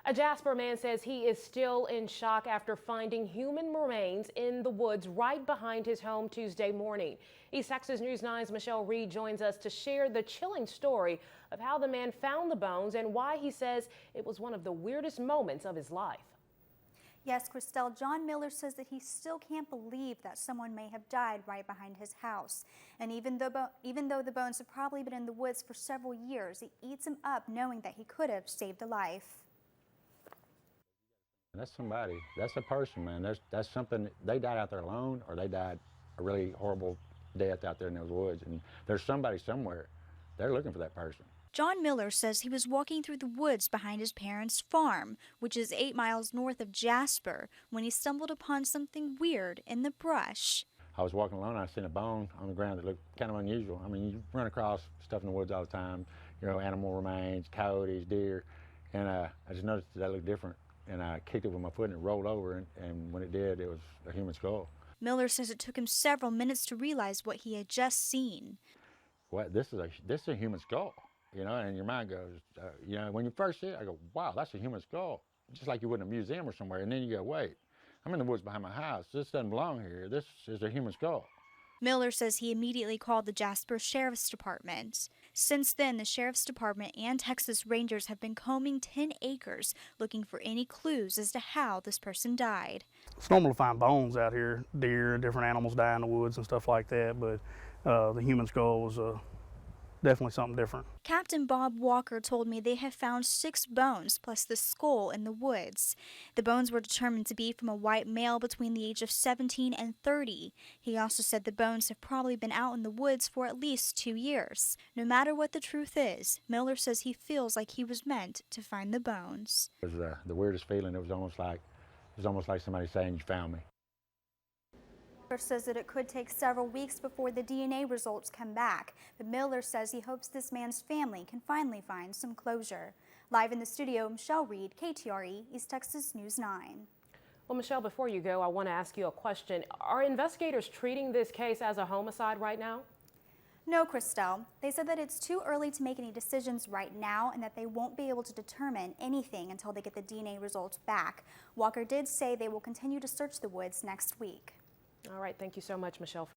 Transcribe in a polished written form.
A Jasper man says he is still in shock after finding human remains in the woods right behind his home Tuesday morning. East Texas News 9's Michelle Reed joins us to share the chilling story of how the man found the bones and why he says it was one of the weirdest moments of his life. Yes, Christelle, John Miller says that he still can't believe that someone may have died right behind his house. And even though the bones have probably been in the woods for several years, it eats him up knowing that he could have saved a life. That's somebody. That's a person, man. That's something. They died out there alone, or they died a really horrible death out there in those woods. And there's somebody somewhere. They're looking for that person. John Miller says he was walking through the woods behind his parents' farm, which is 8 miles north of Jasper, when he stumbled upon something weird in the brush. I was walking along, I seen a bone on the ground that looked kind of unusual. I mean, you run across stuff in the woods all the time, you know, animal remains, coyotes, deer, and I just noticed that looked different. And I kicked it with my foot and it rolled over, and when it did, it was a human skull. Miller says it took him several minutes to realize what he had just seen. What, this is a human skull, you know, and your mind goes, you know, when you first see it, I go, wow, that's a human skull. Just like you would in a museum or somewhere, and then you go, wait, I'm in the woods behind my house. This doesn't belong here. This is a human skull. Miller says he immediately called the Jasper Sheriff's Department. Since then, the Sheriff's Department and Texas Rangers have been combing 10 acres looking for any clues as to how this person died. It's normal to find bones out here, deer, different animals die in the woods and stuff like that, but the human skull was definitely something different. Captain Bob Walker told me they have found 6 bones plus the skull in the woods. The bones were determined to be from a white male between the age of 17 and 30. He also said the bones have probably been out in the woods for at least 2 years. No matter what the truth is, Miller says he feels like he was meant to find the bones. It was the weirdest feeling. It was almost like somebody saying, you found me. Says that it could take several weeks before the DNA results come back, but Miller says he hopes this man's family can finally find some closure. Live in the studio, Michelle Reed, KTRE, East Texas News 9. Well, Michelle, before you go, I want to ask you a question. Are investigators treating this case as a homicide right now? No, Christelle. They said that it's too early to make any decisions right now and that they won't be able to determine anything until they get the DNA results back. Walker did say they will continue to search the woods next week. All right. Thank you so much, Michelle.